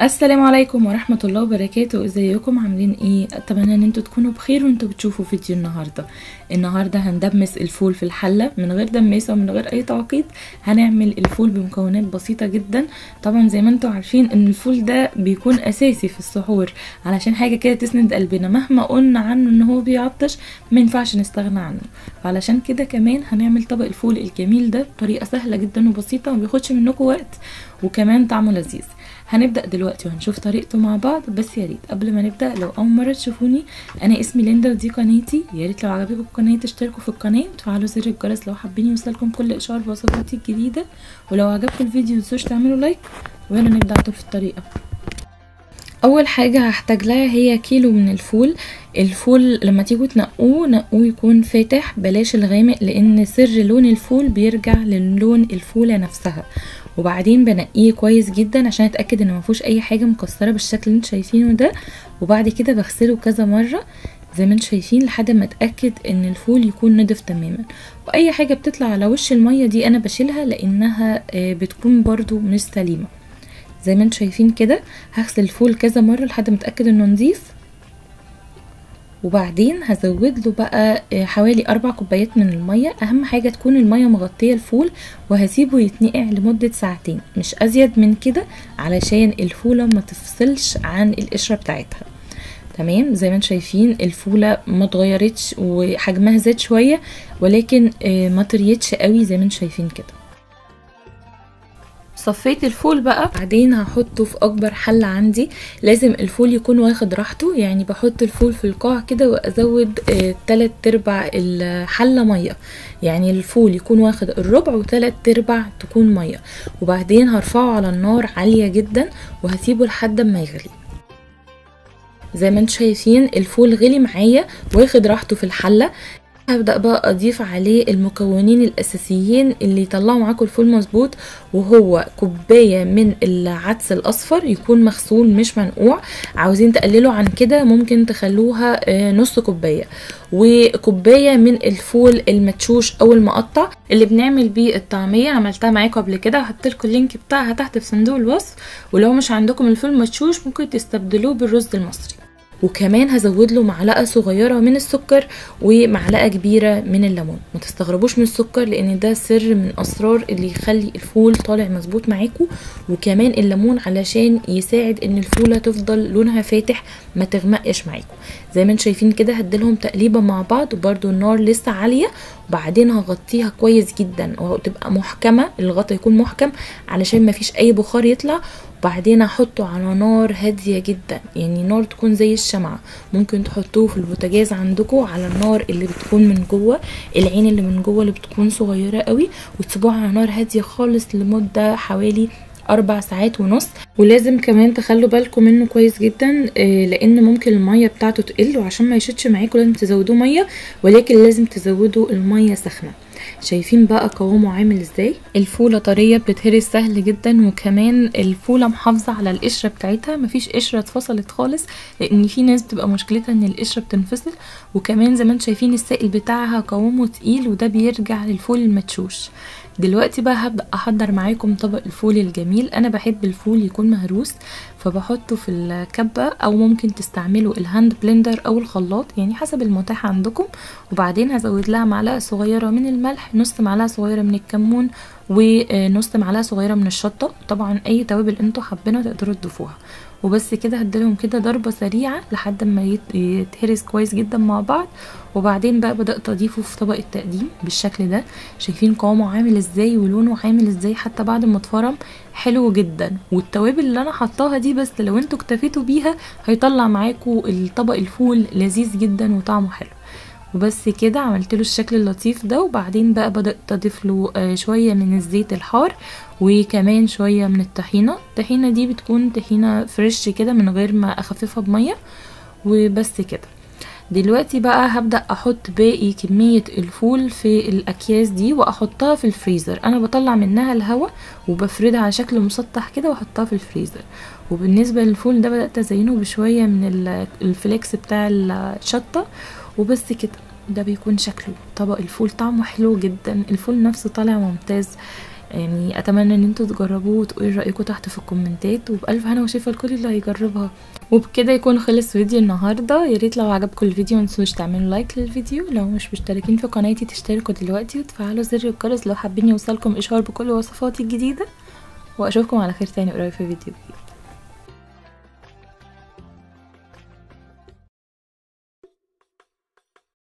السلام عليكم ورحمة الله وبركاته. ازيكم عاملين ايه؟ اتمنى ان انتوا تكونوا بخير وانتوا بتشوفوا فيديو النهاردة هندمس الفول في الحلة من غير دماسة ومن غير اي تعقيد. هنعمل الفول بمكونات بسيطة جدا. طبعا زي ما انتوا عارفين ان الفول ده بيكون اساسي في السحور علشان حاجة كده تسند قلبنا، مهما قلنا عنه ان هو بيعطش ما ينفعش نستغنى عنه. فعلشان كده كمان هنعمل طبق الفول الجميل ده بطريقة سهلة جدا وبسيطة وما بياخدش منكم وقت وكمان طعمه لذيذ. هنبدأ دلوقتي وهنشوف طريقته مع بعض، بس يا ريت قبل ما نبدأ لو أول مرة تشوفوني أنا اسمي ليندا ودي قناتي. يا ريت لو عجبكم القناة تشتركوا في القناة وتفعلوا زر الجرس لو حابين يوصلكم كل إشعار بوصفاتي الجديدة، ولو عجبكم الفيديو متنسوش تعملوا لايك. ويلا نبدأ على طول في الطريقة. اول حاجه هحتاج لها هي كيلو من الفول لما تيجوا نقوه يكون فاتح بلاش الغامق، لان سر لون الفول بيرجع للون الفوله نفسها. وبعدين بنقيه كويس جدا عشان اتاكد ان ما فيهوش اي حاجه مكسره بالشكل اللي انتوا شايفينه ده. وبعد كده بغسله كذا مره زي ما انتوا شايفين لحد ما اتاكد ان الفول يكون نضف تماما. واي حاجه بتطلع على وش الميه دي انا بشيلها لانها بتكون برضو مش سليمه. زي ما انتوا شايفين كده هغسل الفول كذا مره لحد ما اتاكد انه نضيف. وبعدين هزود له بقى حوالي 4 كوبايات من الميه. اهم حاجه تكون الميه مغطيه الفول، وهسيبه يتنقع لمده ساعتين مش ازيد من كده علشان الفوله ما تفصلش عن القشره بتاعتها. تمام، زي ما انتم شايفين الفوله ما اتغيرتش وحجمها زاد شويه ولكن ما طريتش قوي زي ما انتم شايفين كده. صفيت الفول بقى، بعدين هحطه في اكبر حله عندي. لازم الفول يكون واخد راحته، يعني بحط الفول في القاع كده وازود 3/4 الحله ميه، يعني الفول يكون واخد الربع و3/4 تكون ميه. وبعدين هرفعه على النار عاليه جدا وهسيبه لحد ما يغلي. زي ما انتم شايفين الفول غلي معايا واخد راحته في الحله. هبدأ بقى اضيف عليه المكونين الاساسيين اللي يطلعوا معاكم الفول مظبوط، وهو كوباية من العدس الاصفر يكون مغسول مش منقوع. عاوزين تقللوا عن كده ممكن تخلوها نص كوباية. وكوباية من الفول المدشوش او المقطع اللي بنعمل بيه الطعمية، عملتها معاكم قبل كده وهحطلكوا اللينك بتاعها تحت في صندوق الوصف. ولو مش عندكم الفول المدشوش ممكن تستبدلوه بالرز المصري. وكمان هزود له معلقه صغيره من السكر ومعلقه كبيره من الليمون. ما تستغربوش من السكر لان ده سر من اسرار اللي يخلي الفول طالع مظبوط معاكم. وكمان الليمون علشان يساعد ان الفوله تفضل لونها فاتح ما تغمقش معاكم. زي ما انتم شايفين كده هديلهم تقليبه مع بعض، وبرده النار لسه عاليه. وبعدين هغطيها كويس جدا وتبقى محكمه، الغطا يكون محكم علشان ما فيش اي بخار يطلع. وبعدين احطه على نار هاديه جدا، يعني نار تكون زي الشمعة. ممكن تحطوه في البوتاجاز عندكم على النار اللي بتكون من جوه، العين اللي من جوه اللي بتكون صغيره قوي، وتسيبوها على نار هاديه خالص لمده حوالي 4 ساعات ونص. ولازم كمان تخلوا بالكم منه كويس جدا لان ممكن الميه بتاعته تقل، وعشان ما يشدش معاكم لازم تزودوه ميه، ولكن لازم تزودوا الميه سخنه. شايفين بقى قوامه عامل ازاي؟ الفوله طريه بتتهرس سهل جدا، وكمان الفوله محافظه على القشره بتاعتها، مفيش قشره اتفصلت خالص، لان في ناس بتبقى مشكلتها ان القشره بتنفصل. وكمان زي ما انتم شايفين السائل بتاعها قوامه تقيل، وده بيرجع للفول المدشوش. دلوقتي بقى هبدأ احضر معاكم طبق الفول الجميل. انا بحب الفول يكون مهروس فبحطه في الكبة، او ممكن تستعملوا الهاند بلندر او الخلاط يعني حسب المتاح عندكم. وبعدين هزود لها معلقة صغيرة من الملح، نص معلقة صغيرة من الكمون، ونص معلقة صغيرة من الشطة. طبعا اي توابل انتوا حابينها تقدروا تضيفوها. وبس كده هديلهم كده ضربة سريعة لحد ما يتهرس كويس جدا مع بعض. وبعدين بقى بدأت اضيفه في طبق التقديم بالشكل ده. شايفين قوامه عامل ازاي ولونه عامل ازاي حتى بعد ما اتفرم؟ حلو جدا. والتوابل اللي انا حطاها دي بس لو انتوا اكتفيتوا بيها هيطلع معاكم الطبق الفول لذيذ جدا وطعمه حلو. وبس كده عملت له الشكل اللطيف ده. وبعدين بقى بدأت اضيف له شوية من الزيت الحار وكمان شوية من الطحينة دي بتكون طحينة فريش كده من غير ما اخففها بمية. وبس كده دلوقتي بقى هبدأ احط باقي كمية الفول في الاكياس دي واحطها في الفريزر. انا بطلع منها الهواء وبفردها على شكل مسطح كده واحطها في الفريزر. وبالنسبة للفول ده بدأت ازينه بشوية من الفليكس بتاع الشطة. وبس كده ده بيكون شكله طبق الفول. طعمه حلو جدا، الفول نفسه طالع ممتاز. يعني اتمنى ان انتوا تجربوه وتقولوا رايكم تحت في الكومنتات، وبالف هنا وشفا لكل اللي هيجربها. وبكده يكون خلص فيديو النهارده. يا ريت لو عجبكم الفيديو متنسوش تعملوا لايك للفيديو، لو مش مشتركين في قناتي تشتركوا دلوقتي وتفعلوا زر الجرس لو حابين يوصلكم اشعار بكل وصفاتي الجديده. واشوفكم على خير تاني قريب في فيديو جديد.